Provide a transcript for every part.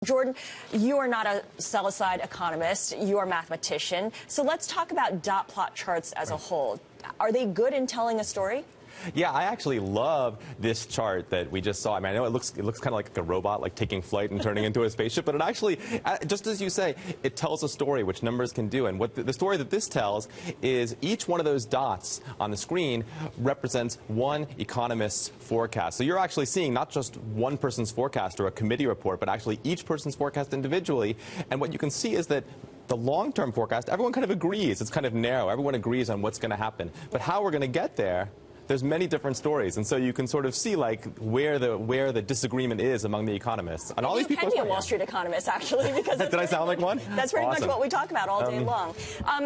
Jordan, you are not a sell-side economist. You are a mathematician. So let's talk about dot plot charts as a whole. Are they good in telling a story? Yeah, I actually love this chart that we just saw. I mean, I know it looks kind of like a robot, like taking flight and turning into a spaceship, but it actually, just as you say, it tells a story, which numbers can do. And what the story that this tells is each one of those dots on the screen represents one economist's forecast. So you're actually seeing not just one person's forecast or a committee report, but actually each person's forecast individually. And what you can see is that the long-term forecast, everyone kind of agrees. It's kind of narrow. Everyone agrees on what's going to happen. But how we're going to get there, there's many different stories, and so you can sort of see like where the disagreement is among the economists. And all these people can be a Wall Street economist, actually, because did I sound like one? That's pretty much what we talk about all day long.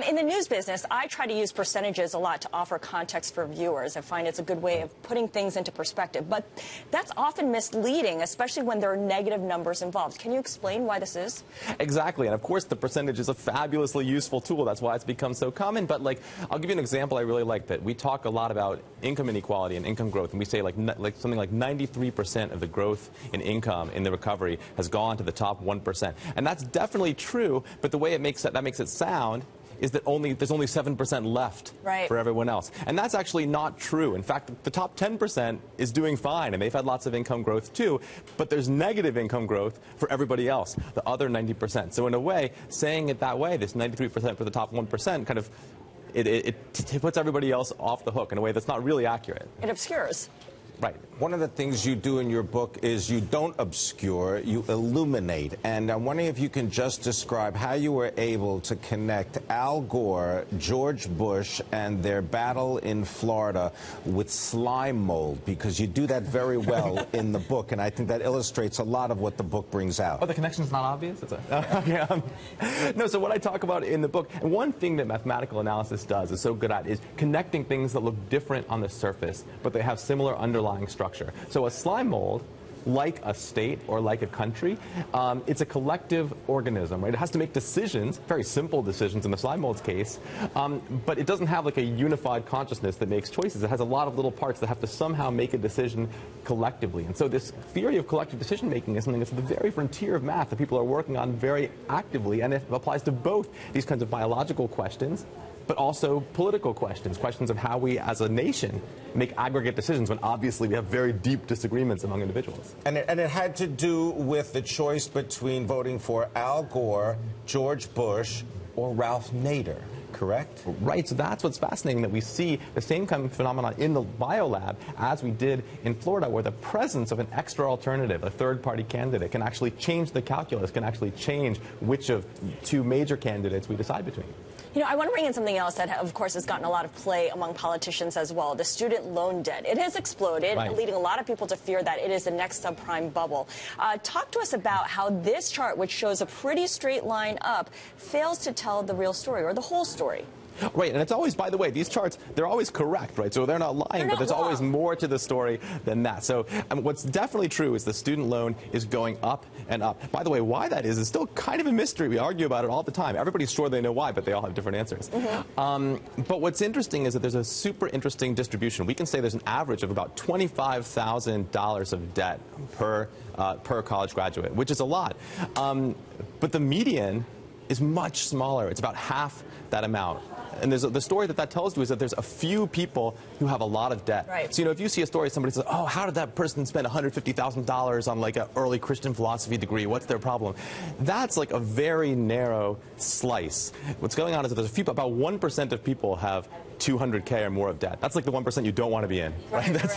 In the news business, I try to use percentages a lot to offer context for viewers. I find it's a good way of putting things into perspective, but that's often misleading, especially when there are negative numbers involved. Can you explain why this is? Exactly, and of course the percentage is a fabulously useful tool. That's why it's become so common. But like, I'll give you an example I really like. That we talk a lot about income inequality and income growth, and we say like something like 93% of the growth in income in the recovery has gone to the top 1%, and that's definitely true. But the way that makes it sound is that there's only 7% left for everyone else, and that's actually not true. In fact, the top 10% is doing fine, and they've had lots of income growth too. But there's negative income growth for everybody else, the other 90%. So in a way, saying it that way, this 93% for the top 1%, kind of it puts everybody else off the hook in a way that's not really accurate. It obscures. Right. One of the things you do in your book is you don't obscure, you illuminate. And I'm wondering if you can just describe how you were able to connect Al Gore, George Bush, and their battle in Florida with slime mold, because you do that very well in the book, and I think that illustrates a lot of what the book brings out. Oh, the connection's not obvious? No, so what I talk about in the book, and one thing that mathematical analysis does, is so good at, is connecting things that look different on the surface, but they have similar underlying structure. So a slime mold, like a state or like a country, it's a collective organism, right? It has to make decisions, very simple decisions in the slime mold's case, but it doesn't have like a unified consciousness that makes choices. It has a lot of little parts that have to somehow make a decision collectively. And so this theory of collective decision making is something that's at the very frontier of math that people are working on very actively, and it applies to both these kinds of biological questions, but also political questions, questions of how we as a nation make aggregate decisions when obviously we have very deep disagreements among individuals. And it had to do with the choice between voting for Al Gore, George Bush, or Ralph Nader, correct? Right, so that's what's fascinating, that we see the same kind of phenomenon in the biolab as we did in Florida, where the presence of an extra alternative, a third-party candidate, can actually change the calculus, can actually change which of two major candidates we decide between. You know, I want to bring in something else that, of course, has gotten a lot of play among politicians as well, the student loan debt. It has exploded, leading a lot of people to fear that it is the next subprime bubble. Talk to us about how this chart, which shows a pretty straight line up, fails to tell the real story or the whole story. Right, and it's always, by the way, these charts, they're always correct, right? So they're not lying, but there's always more to the story than that. So what's definitely true is the student loan is going up and up. By the way, why that is still kind of a mystery. We argue about it all the time. Everybody's sure they know why, but they all have different answers. But what's interesting is that there's a super interesting distribution. We can say there's an average of about $25,000 of debt per college graduate, which is a lot. But the median is much smaller. It's about half that amount. And the story that tells you is that there's a few people who have a lot of debt. Right. So, you know, if you see a story, somebody says, oh, how did that person spend $150,000 on like an early Christian philosophy degree? What's their problem? That's like a very narrow slice. What's going on is that there's about 1% of people have 200K or more of debt. That's like the 1% you don't want to be in. Right? That's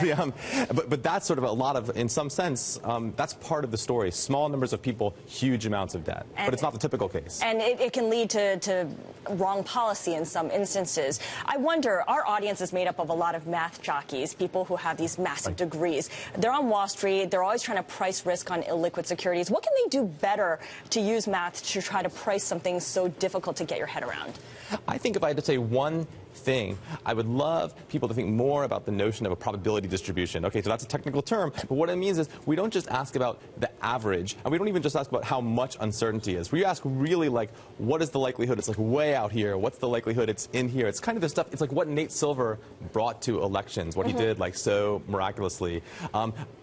but that's sort of a lot of, in some sense, that's part of the story. Small numbers of people, huge amounts of debt. But it's not the typical case. And it can lead to wrong policy in some instances. I wonder, our audience is made up of a lot of math jockeys, people who have these massive degrees. They're on Wall Street. They're always trying to price risk on illiquid securities. What can they do better to use math to try to price something so difficult to get your head around? I think if I had to say one thing. I would love people to think more about the notion of a probability distribution. Okay, so that's a technical term, but what it means is we don't just ask about the average, and we don't even just ask about how much uncertainty is. We ask really like, what is the likelihood it's like way out here? What's the likelihood it's in here? It's kind of the stuff, it's like what Nate Silver brought to elections, what he did like so miraculously.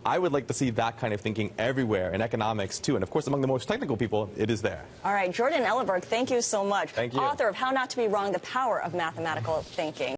I would like to see that kind of thinking everywhere in economics too, and of course among the most technical people, it is there. All right, Jordan Ellenberg, thank you so much. Thank you. Author of How Not to Be Wrong, The Power of Mathematical Thinking.